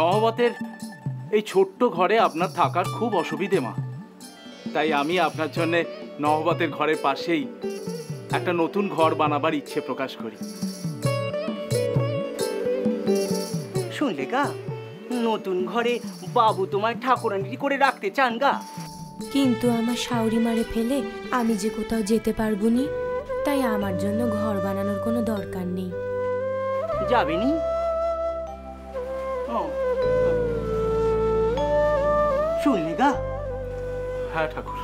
নহবতের এই ছোট্ট ঘরে আপনার থাকার খুব অসুবিধে মা, তাই আমি আপনার জন্য নহবতের ঘরের পাশেই একটা নতুন ঘর বানাবার ইচ্ছে প্রকাশ করি। শুনলে গা, নতুন ঘরে বাবু তোমার ঠাকুরানি করে রাখতে চান গা। কিন্তু আমার শাউরি মারে ফেলে আমি যে কোথাও যেতে পারবো নি, তাই আমার জন্য ঘর বানানোর কোনো দরকার নেই। যাবে নি? শুনলে গা? হ্যাঁ ঠাকুর।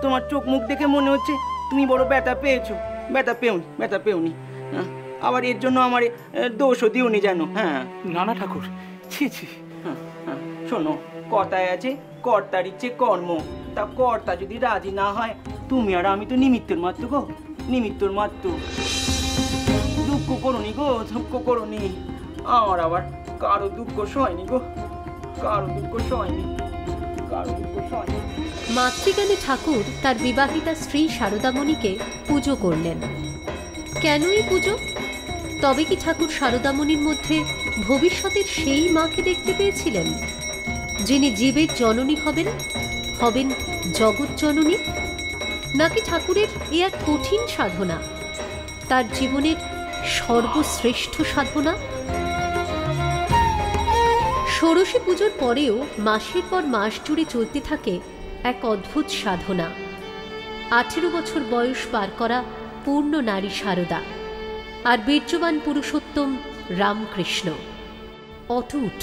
তোমার চোখ মুখ দেখে মনে হচ্ছে তুমি বড় ব্যথা পেয়েছো। ব্যথা পেওনি। আবার এর জন্য আমার দোষও দিওনি জানো। হ্যাঁ না না ঠাকুর, ছি ছি। শোনো, কথায় আছে কর্তার ইচ্ছে কর্ম। তা কর্তা যদি রাজি না হয়, তুমি আর আমি তো নিমিত্তর মাত্র গো, নিমিত্তর মাত্র। দুঃখ করোনি গো, দুঃখ করোনি। আমার আবার কারো দুঃখ সয়নি গো, কারো দুঃখ সয়নি। মাতৃজ্ঞানী ঠাকুর তার বিবাহিতা স্ত্রী শারদামণিকে পুজো করলেন। কেন এই পুজো? তবে কি ঠাকুর শারদামণির মধ্যে ভবিষ্যতের সেই মাকে দেখতে পেয়েছিলেন, যিনি জীবের জননী হবেন, হবেন জগৎ জননী? নাকি ঠাকুরের এ এক কঠিন সাধনা, তার জীবনের সর্বশ্রেষ্ঠ সাধনা? ষোড়শী পুজোর পরেও মাসের পর মাস জুড়ে চলতে থাকে এক অদ্ভুত সাধনা। 18 বছর বয়স পার করা পূর্ণ নারী শারদা আর বীর্যবান পুরুষোত্তম রামকৃষ্ণ অটুট।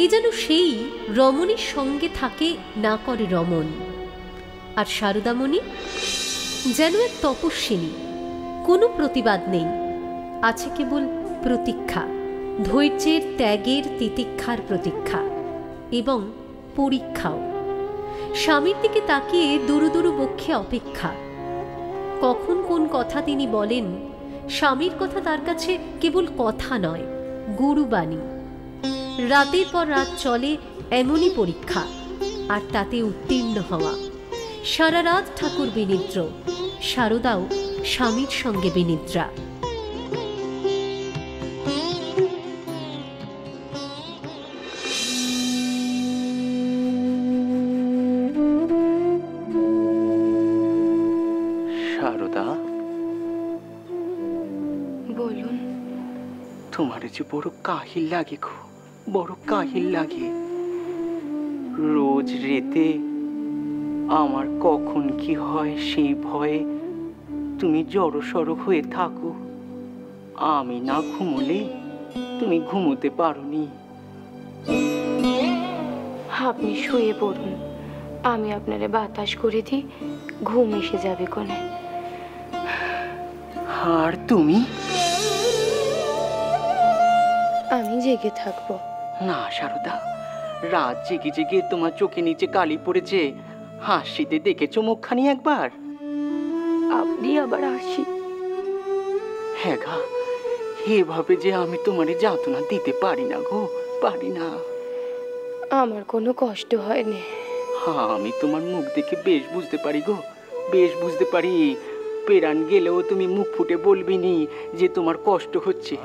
এ যেন সেই রমণীর সঙ্গে থাকে না করে রমণ। আর শারদামণি যেন এক তপস্বিনী, কোনো প্রতিবাদ নেই, আছে কেবল প্রতীক্ষা, ধৈর্যের, ত্যাগের, তিতিক্ষার প্রতীক্ষা এবং পরীক্ষাও। স্বামীর দিকে তাকিয়ে দুরু দুরু বক্ষে অপেক্ষা। কখন কোন কথা তিনি বলেন, স্বামীর কথা তার কাছে কেবল কথা নয়, গুরুবাণী। রাতের পর রাত চলে এমনই পরীক্ষা, আর তাতে উত্তীর্ণ হওয়া। সারা রাত ঠাকুর বিনিদ্র, শারদাও স্বামীর সঙ্গে বিনিদ্রা। শারদা, বলুন। তোমার যে বড় কাহিল লাগে গো, বড় কাহিল লাগে। রোজ রেতে আমার কখন কি হয় সেই ভয়ে তুমি জড়সড় হয়ে থাকো। আমি না ঘুমোলে তুমি ঘুমোতে পারোনি। আপনি শুয়ে পড়ুন, আমি আপনারে বাতাস করে দিই, ঘুম এসে যাবে কোনে। আর তুমি? আমি জেগে থাকবো। না শারদা, রাত জেগে জেগে তোমার চোখে নিচে কালি পড়েছে। হাসিতে দেখেছো মুখখানি একবার? আপনি আবার হাসি? হ্যাঁ গা, এভাবে যে আমি তোমারে যাতনা দিতে পারি না গো, পারি না। আমার কোনো কষ্ট হয়নি। আমি তোমার মুখ দেখে বেশ বুঝতে পারি গো, বেশ বুঝতে পারি। পেরান গেলেও তুমি মুখ ফুটে বলবি নি যে তোমার কষ্ট হচ্ছে।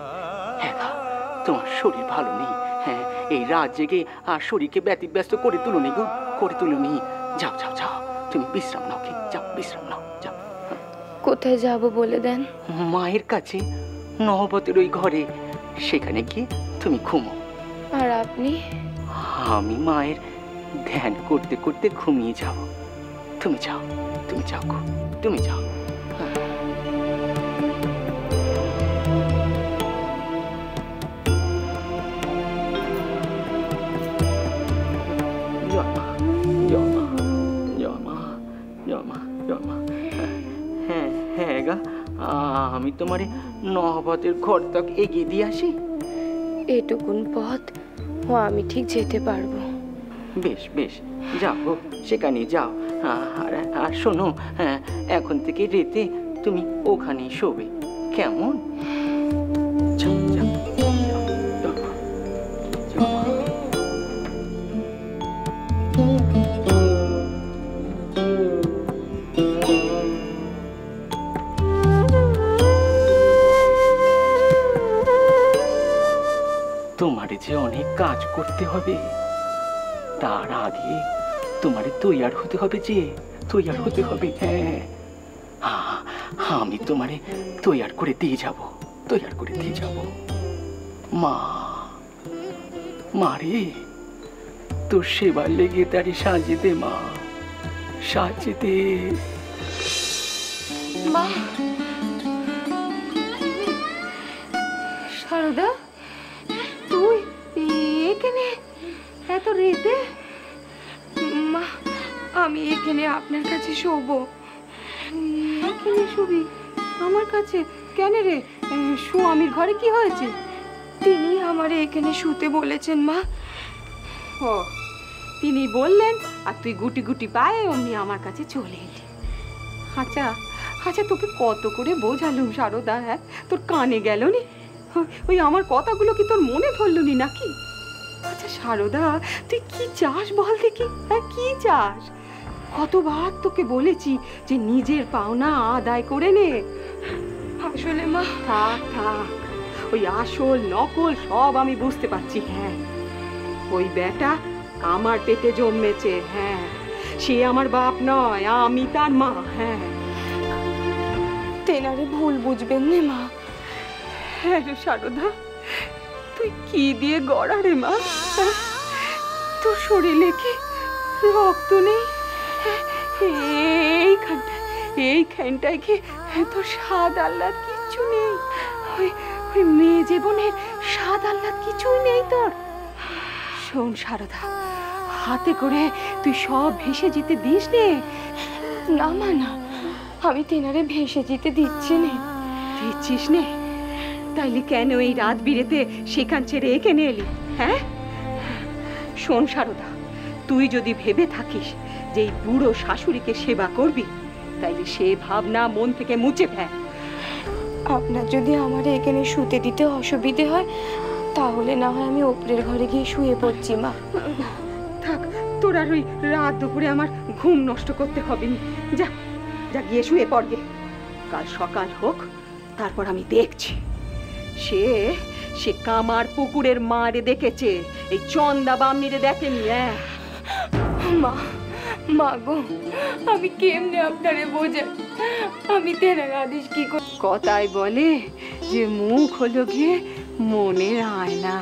হ্যাঁ গা, তোমার শরীর ভালো নেই। হ্যাঁ, এই রাত জেগে আর শরীরকে ব্যতিব্যস্ত করে তুলনি গো, করে তুলনি। যাও যাও যাও, তুমি বিশ্রাম নাও, কি যাও, বিশ্রাম নাও, যাও। কোথায় যাব বলে দেন? মায়ের কাছে, নহবতের ওই ঘরে, সেখানে গিয়ে তুমি ঘুমো। আর আপনি? আমি মায়ের ধ্যান করতে করতে ঘুমিয়ে যাব। তুমি যাও, তুমি যাও গো, তুমি যাও। হ্যাঁ হ্যাঁ গা, আমি তোমার নহবতের ঘর তক এগিয়ে দিয়ে আসি। এটুকুন পথ আমি ঠিক যেতে পারবো। বেশ বেশ, যাও গো, সেখানে যাও। আর শোনো, হ্যাঁ, এখন থেকে রেতে তুমি ওখানেই শোবে, কেমন? যাও যাও অনেক কাজ করতে হবে। তার আগে তোমারে তৈয়ার হতে হবে, যে তৈয়ার হতে হবে। হ্যাঁ, আমি তোমারে তৈয়ার করে দিয়ে যাব, তৈয়ার করে দিয়ে যাব। মা, মারে তোর সেবার লেগে তারি সাজিয়ে দে মা, সাজিয়ে দে। মা, সারদা, তুই এখানে এত রেতে? মা, আমি এখানে আপনার কাছে শোবো। এখানে শুবি? আমার কাছে কেন রে? স্বামীর ঘরে কি হয়েছে? তিনি আমারে এখানে শুতে বলেছেন মা। ও, তিনি বললেন আর তুই গুটি গুটি পায়ে অমনি আমার কাছে চলে এলি। আচ্ছা আচ্ছা, তোকে কত করে বোঝালুম সারদা, হ্যাঁ তোর কানে গেল নি? ওই আমার কথাগুলো কি তোর মনে ধরল নি নাকি? আচ্ছা সারদা, তুই কি চাস বল দেখি? হ্যাঁ, কি চাস? কতবার তোকে বলেছি যে নিজের পাওনা আদায় করে নে। আসলে মা, থাক থাক, ওই আসল নকল সব আমি বুঝতে পারছি। হ্যাঁ, ওই বেটা আমার পেটে জন্মেছে। হ্যাঁ, সে আমার বাপ নয়, আমি তার মা। হ্যাঁ, তেনারে ভুল বুঝবেন না মা। হ্যাঁ রে সারদা, তুই কি দিয়ে গড়া রে মা? তোর শরীরে কি রক্ত নেই? এইখানটায় কি তোর স্বাদ আহ্লাদ কিচ্ছু নেই? ওই মেয়ে জীবনের স্বাদ আহ্লাদ কিছুই নেই তোর? শোন সারদা, হাতে করে তুই সব ভেসে যেতে দিস নে। না মা না, আমি তেনারে ভেসে যেতে দিচ্ছি নে। দিচ্ছিস নে? তাইলে কেন এই রাত বিরেতে সেখান ছেড়ে এখানে এলি? হ্যাঁ, শোন সারদা, তুই যদি ভেবে থাকিস যে এই বুড়ো শাশুড়িকে সেবা করবি, তাইলে সে ভাবনা মন থেকে মুছে ফেল। আপনার যদি আমার এখানে শুতে দিতে অসুবিধে হয়, তাহলে না হয় আমি ওপরের ঘরে গিয়ে শুয়ে পড়ছি মা। থাক, তোর আর ওই রাত দুপুরে আমার ঘুম নষ্ট করতে হবে না। যা যা, গিয়ে শুয়ে পড়বে। কাল সকাল হোক, তারপর আমি দেখছি। সে কামার পুকুরের মারে দেখেছে, এই চন্দা বামনিরে দেখেনি। মা, মা গো, আমি কেমনে আপনারে বোঝাই? আমি তেনার আদেশ কি করে? কথায় বলে যে মুখ হলো গিয়ে মনের আয়না।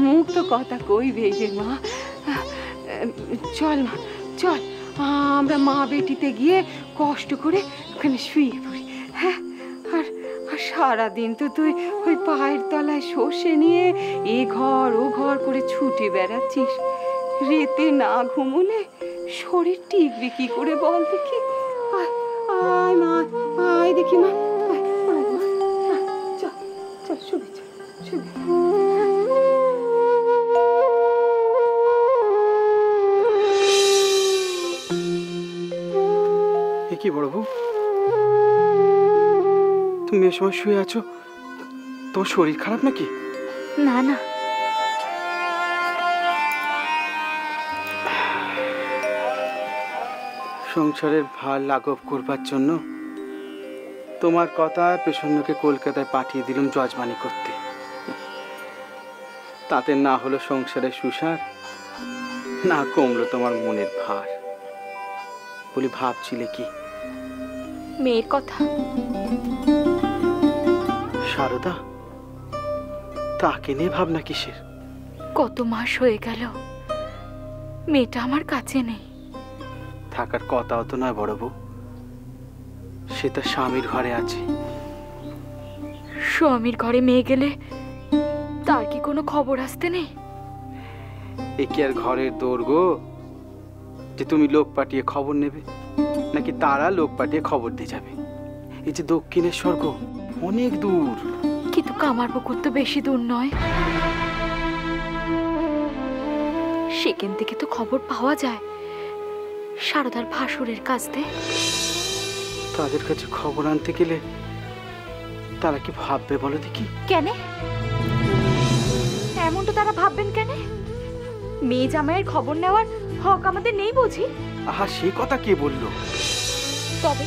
মুখ তো কথা কইবেই রে মা। চল মা, চল, আমরা মা বেটিতে গিয়ে কষ্ট করে ওখানে শুয়ে পড়ি। হ্যাঁ, আর সারাদিন তো তুই ওই পায়ের তলায় সর্ষে নিয়ে এ ঘর ও ঘর করে ছুটে বেড়াচ্ছিস। রেতে না ঘুমোলে শরীর টিকবে কি করে বল দেখি? আয় মা, আয় দেখি মা, চল চল, শুবি শুবি। কি বড় বউ, তুমি এ সময় শুয়ে আছো? তোমার শরীর খারাপ নাকি? না না, সংসারের ভার লাঘব করবার জন্য তোমার কথা প্রসন্নকে কলকাতায় পাঠিয়ে দিলাম যজমানি করতে। তাতে না হলো সংসারের সুসার, না কমলো তোমার মনের ভার। বলি, ভাবছিলে কি? মেয়ের কথা। সারদা, তাকে নিয়ে ভাবনা কিসের? কত মাস হয়ে গেল মেয়েটা আমার কাছে নেই। থাকার কথাও তো নয় বড় বউ, সে তার স্বামীর ঘরে আছে। স্বামীর ঘরে মেয়ে গেলে তার কি কোনো খবর আসতে নেই? এ কি আর ঘরের দৌড় যে তুমি লোক পাঠিয়ে খবর নেবে, নাকি তারা লোক পাঠিয়ে খবর দিয়ে যাবে? এই যে দক্ষিণের স্বর্গ অনেক দূর। কিন্তু কামারপুকুর তো বেশি দূর নয়, সেখান থেকে তো খবর পাওয়া যায় সারদার ভাসুরের কাছ থেকে। তাদের কাছে খবর আনতে গেলে তারা কি ভাববে বলো দেখি? কেন এমনটা তারা ভাববেন কেন? মেয়ে জামাইয়ের খবর নেওয়ার হক আমাদের নেই বুঝি? আহা, সে কথা কে বললো? তবে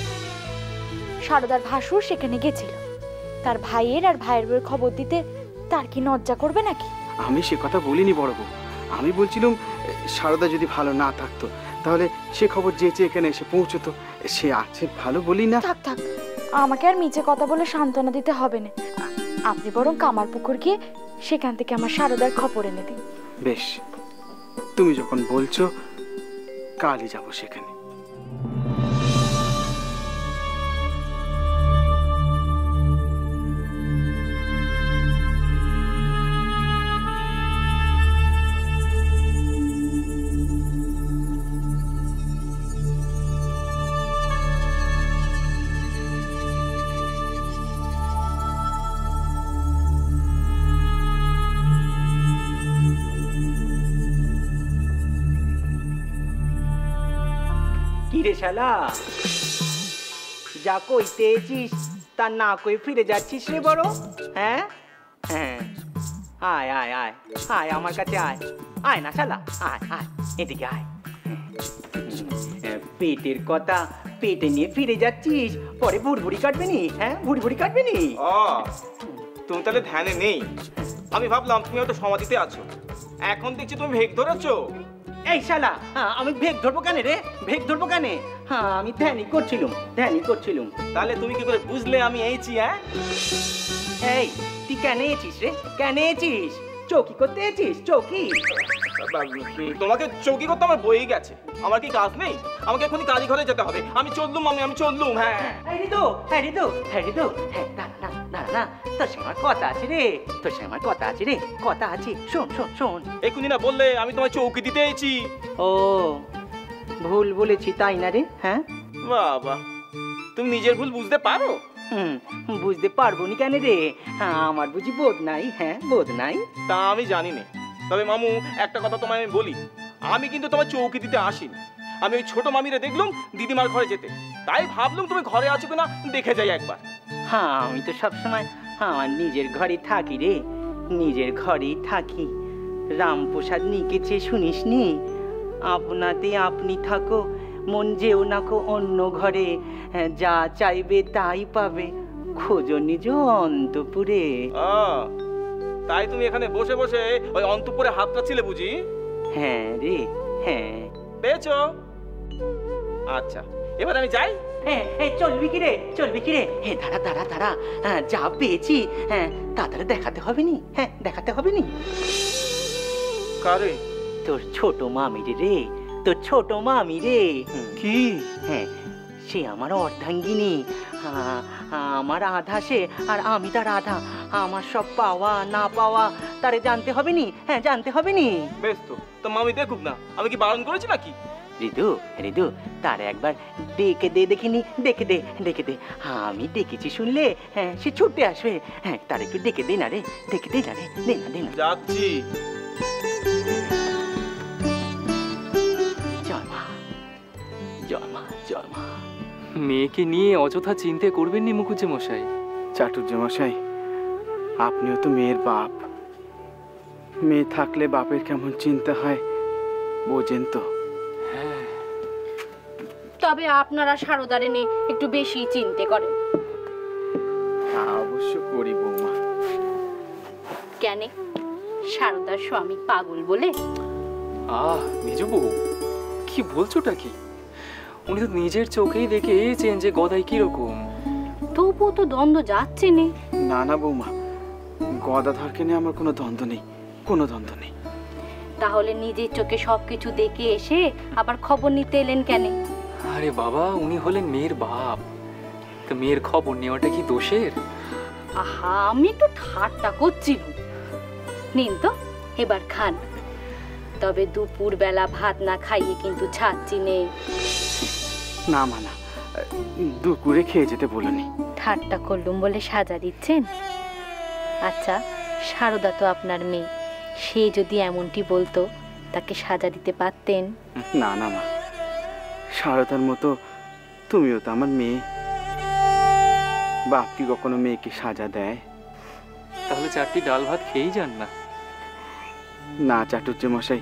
সারদার ভাসুর সেখানে গেছিল তার ভাইয়ের আর ভাইয়ের বউয়ের খবর দিতে। তার কি লজ্জা করবে নাকি? আমি সে কথা বলিনি বড় বউ, আমি বলছিলাম সারদা যদি ভালো না থাকতো তাহলে সে খবর যেচে এখানে এসে পৌঁছতো। সে আছে ভালো বলি না। থাক থাক, আমাকে আর মিছে কথা বলে সান্ত্বনা দিতে হবে না। আপনি বরং কামারপুকুর গিয়ে সেখান থেকে আমার সারদার খবর এনে দিন। বেশ, তুমি যখন বলছো কালই যাবো সেখানে। কিরে শালা, যা কইতে এসিস তা না কই ফিরে যাচ্ছিস রে বড়? হ্যাঁ হ্যাঁ, আয় আয় আয় আয় আমার কাছে আয়, আয় না শালা, আয় আয় এদিকে আয়। পেটের কথা পেটে নিয়ে ফিরে যাচ্ছিস, পরে ভুড়ভুড়ি কাটবে নি? হ্যাঁ ভুড়ভুড়ি কাটবে নি? তুমি তাহলে ধ্যানে নেই। আমি ভাবলাম তুমি হয়তো সমাধিতে আছো, এখন দেখছি তুমি ভেগ ধরেছো। এই শালা, আমি ভেগ ধরবো কেন রে? ভেগ ধরবো কেন? হ্যাঁ আমি ধ্যানই করছিলুম, ধ্যানই করছিলুম। তাহলে তুমি কি করে বুঝলে আমি এইছি? হ্যাঁ এই তুই কেন এছিস রে? কেন এছিস? চৌকি করতে এছিস? চৌকি? তোমাকে চৌকি করতে আমার বই গেছে, আমার কি কাজ নেই? আমাকে এখনই কাজী ঘরে যেতে হবে। আমি চললুম, আমি চললুম। হ্যাঁ রিদু, না না না না, তোর সঙ্গে আমার কথা আছে রে, তোর সঙ্গে আমার কথা আছে রে, কথা আছে। শোন শোন শোন, এক্ষুনি না বললে আমি তোমায় চৌকি দিতে এসেছি। ও ভুল বলেছি তাই না রে? হ্যাঁ বাবা, তুমি নিজের ভুল বুঝতে পারো? বুঝতে পারবো নি কেন রে? আমার বুঝি বোধ নাই? হ্যাঁ বোধ নাই? তা আমি জানি না, তবে মামু একটা কথা তোমায় আমি বলি, আমি কিন্তু তোমার চৌকি দিতে আসিনি। আমি ওই ছোট মামিরে দেখলুম দিদিমার ঘরে যেতে, তাই ভাবলুম তুমি ঘরে আছো কিনা দেখে যাই একবার। হ্যাঁ আমি তো সবসময় আমার নিজের ঘরে থাকি রে, নিজের ঘরেই থাকি। রামপ্রসাদ নিকেছে শুনিস নি? আপনাতে আপনি থাকো, মন যেও নাকো অন্য ঘরে, যা চাইবে তাই পাবে, খোঁজো নিজ অন্তপুরে। তাই তুমি এখানে বসে বসে ওই অন্তপুরে হাত রাখছিলে বুঝি? হ্যাঁ রে, হ্যাঁ। পেয়েছো? আচ্ছা, এবার আমি যাই। হ্যাঁ চলবি কি রে? চলবি কি রে? হ্যাঁ দাঁড়া দাঁড়া দাঁড়া, যা পেয়েছি হ্যাঁ তাড়াতাড়ি দেখাতে হবে নি? হ্যাঁ দেখাতে হবে নি? কারে? তোর ছোট মামি রে, তোর ছোট মামি রে। কি? হ্যাঁ সে আমার অর্ধাঙ্গিনী, আমার আধা সে, আর আমি তার আধা। আমার সব পাওয়া না পাওয়া তারে জানতে হবে নি? হ্যাঁ জানতে হবে নি? বেশ তো মামি দেখুক না, আমি কি বারণ করেছি নাকি? রিদু রিদু, তার একবার ডেকে দে দেখিনি, ডেকে দে, ডেকে দে। আমি ডেকেছি শুনলে হ্যাঁ সে ছুটে আসবে। হ্যাঁ তার একটু ডেকে দে না রে, ডেকে দে না রে, দে না দে না। যাচ্ছি। জয় মা, জয় মা, জয় মা। মেয়েকে নিয়ে অযথা চিন্তা করবেন নি মুখুজ্জে মশাই। চাটুর্য মশাই, আপনিও তো মেয়ের বাপ, মেয়ে থাকলে বাপের কেমন চিন্তা হয় বোঝেন তো। তবে আপনারা সারদারে নিয়ে একটু বেশি চিন্তা করেন। অবশ্য করি বৌমা। কেন? সারদার স্বামী পাগল বলে? মেজবু কি বলছোটা কি? উনি তো নিজের চোখেই দেখেছেন যে গদাই কিরকম। তবুও তো দ্বন্দ্ব যাচ্ছে নে। না না বৌমা, গদাধরকে নিয়ে আমার কোনো দ্বন্দ্ব নেই, কোনো দ্বন্দ্ব নেই। তাহলে নিজের চোখে সবকিছু দেখে এসে আবার খবর নিতে এলেন কেন? আরে বাবা, উনি হলেন মেয়ের বাপ, তো মেয়ের খবর নেওয়াটা কি দোষের? আহা, আমি একটু ঠাট্টা করছিলাম। নিন তো এবার খান, তবে দুপুর বেলা ভাত না খাইয়ে কিন্তু ছাড়ছি নে। না মানা, দুপুরে খেয়ে যেতে বলনি। ঠাট্টা করলুম বলে সাজা দিচ্ছেন? আচ্ছা, সারদা তো আপনার মেয়ে, সে যদি এমনটি বলতো তাকে সাজা দিতে পারতেন? না না মা, সারদার মতো তুমিও তো আমার মেয়ে। বাপ কি কখনো মেয়েকে সাজা দেয়? তাহলে চারটি ডাল ভাত খেয়েই যান না। না চাটুর্য মশাই,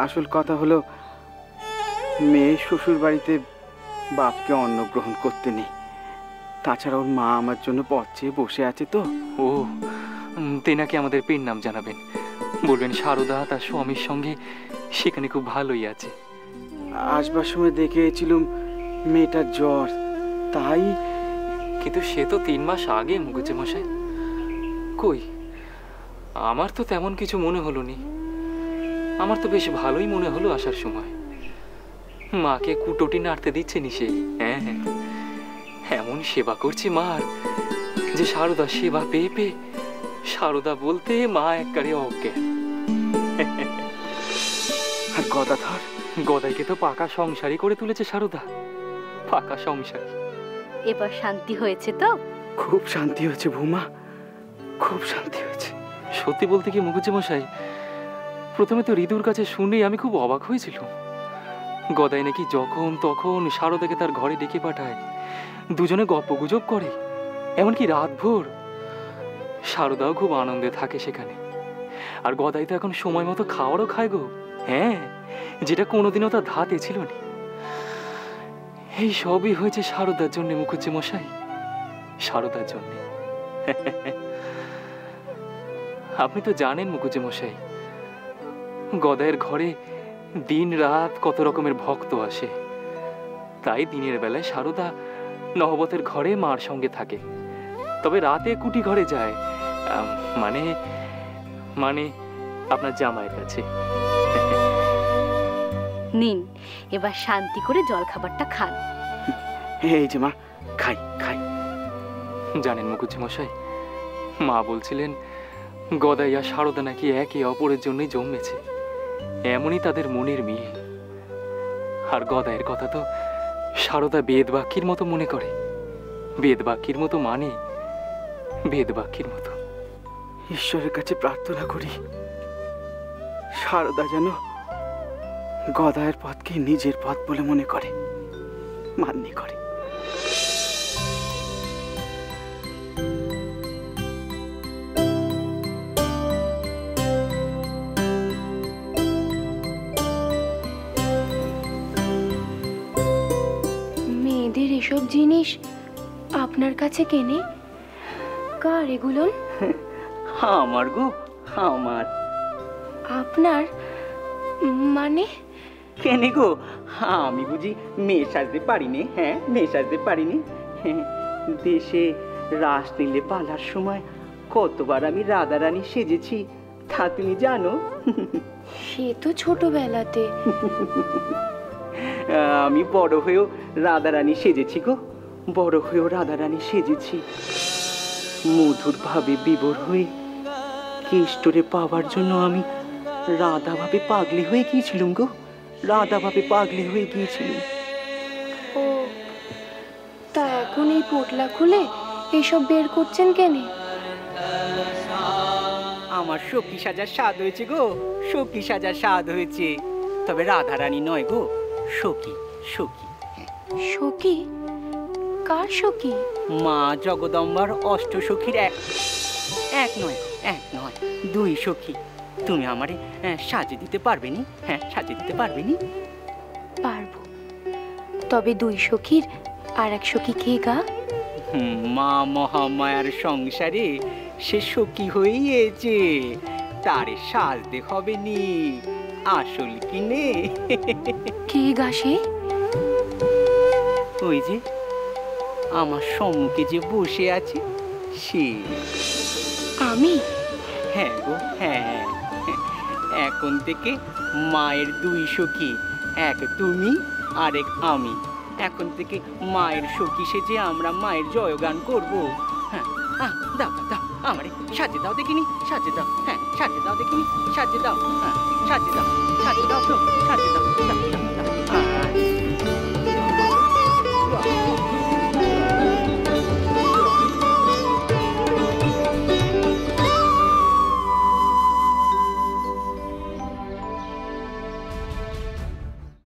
আসল কথা হলো মেয়ে শ্বশুর বাড়িতে বাপকে অন্ন গ্রহণ করতে নেই। তাছাড়া ওর মা আমার জন্য পথ চেয়ে বসে আছে তো। ও তেনাকে আমাদের পেন নাম জানাবেন, বলবেন সারদা তার স্বামীর সঙ্গে সেখানে খুব ভালোই আছে। আসবার সময় দেখেছিলাম মেয়েটার জ্বর, তাই। কিন্তু সে তো 3 মাস আগে মুখুজ্জে মশাই। কই, আমার তো তেমন কিছু মনে হলো নি। আমার তো বেশ ভালোই মনে হলো আসার সময়। মাকে কুটোটি নাড়তে দিচ্ছে নি সে। হ্যাঁ হ্যাঁ, এমন সেবা করছি মার যে সারদা সেবা পেয়ে পেয়ে সারদা বলতে মা একবারে অজ্ঞান। আর গদাধর, গদাইকে তো পাকা সংসারই করে তুলেছে সারদা, পাকা সংসার। এবার শান্তি হয়েছে তো? খুব শান্তি হয়েছে বৌমা, খুব শান্তি হয়েছে। সত্যি বলতে কি মুখুজ্জে মশাই, প্রথমে তো ঋতুর কাছে শুনেই আমি খুব অবাক হয়েছিলাম। গদাই নাকি যখন তখন সারদাকে তার ঘরে ডেকে পাঠায়, দুজনে গপ্পগুজব করে, এমনকি রাতভর। সারদাও খুব আনন্দে থাকে সেখানে। আর গদাই তো এখন সময় মতো খাওয়ারও খায় গো। হ্যাঁ, যেটা কোনোদিনও তার ধাতে ছিল না। এই সবই হয়েছে সারদার জন্যে মুখুজ্জে মশাই, সারদার জন্যে। আপনি তো জানেন মুখুজ্জে মশাই, গদাইয়ের ঘরে দিন রাত কত রকমের ভক্ত আসে। তাই দিনের বেলায় সারদা নহবতের ঘরে মার সঙ্গে থাকে, তবে রাতে কুটি ঘরে যায়, মানে মানে আপনার জামাইয়ের কাছে। নিন, এবার শান্তি করে জলখাবারটা খান। এই যে মা, খাই খাই। জানেন মুখুজ্জে মশাই, মা বলছিলেন গদাই আর সারদা নাকি একে অপরের জন্যই জন্মেছে, এমনই তাদের মনের মিল। আর গদাইয়ের কথা তো সারদা বেদ বাক্যের মতো মনে করে, বেদ বাক্যের মতো মানে, বেদ বাক্যের মতো। ঈশ্বরের কাছে প্রার্থনা করি সারদা যেন গদায়ের পথকে নিজের পথ বলে মনে করে, মান্য করে। মেয়েদের এসব জিনিস আপনার কাছে কেনে? কার এগুলো? আমার গো, আমার। আপনার মানে? কেনে গো, আমি বুঝি মেয়ে সাজতে পারিনি? হ্যাঁ, মেয়ে সাজতে পারিনি। হ্যাঁ, দেশে রাসলীলে পালার সময় কতবার আমি রাধারানী সেজেছি তা তুমি জানো? সে তো ছোটবেলাতে। আমি বড় হয়েও রাধারানী সেজেছি গো, বড় হয়েও রাধারানী সেজেছি। মধুর ভাবে বিভোর হয়ে কেষ্টরে পাওয়ার জন্য আমি রাধা ভাবে পাগলি হয়ে গিয়েছিলাম গো, রাধা ভাবে পাগলি হয়ে গিয়েছিলাম। ও, তা এখন এই পোটলা খুলে এসব বের করছেন কেন? আমার সখী সাজার স্বাদ হয়েছে গো, সখী সাজার স্বাদ হয়েছে। তবে রাধারানী নয় গো, সখী, সখী। সখী? কার সখী? মা জগদম্বার অষ্ট সখীর এক নয়, এক নয়, 2 সখী। তুমি আমারে সাজে দিতে পারবে নি? হ্যাঁ, সাজে দিতে পারবে নি? পারবো। তবে 2 সখীর আর এক সখী কে গা? মা মহামায়ার সংসারে সে সখী হয়েছে, তারে সাজতে হবে নি। আসল কিনে। কে গা সে? ওই যে আমার সম্মুখে যে বসে আছে সে। আমি? হ্যাঁ গো, হ্যাঁ। এখন থেকে মায়ের 2 সখী, এক তুমি আর এক আমি। এখন থেকে মায়ের সখী সেজে আমরা মায়ের জয়গান করব। হ্যাঁ, দাও দাও, আমারে সাজে দাও দেখিনি, সাজে দাও। হ্যাঁ, সাজে দাও দেখিনি, সাজে দাও। হ্যাঁ, সাজে দাও, সাজে দাও তো, সাজে দাও, দাও, দাও, দাও।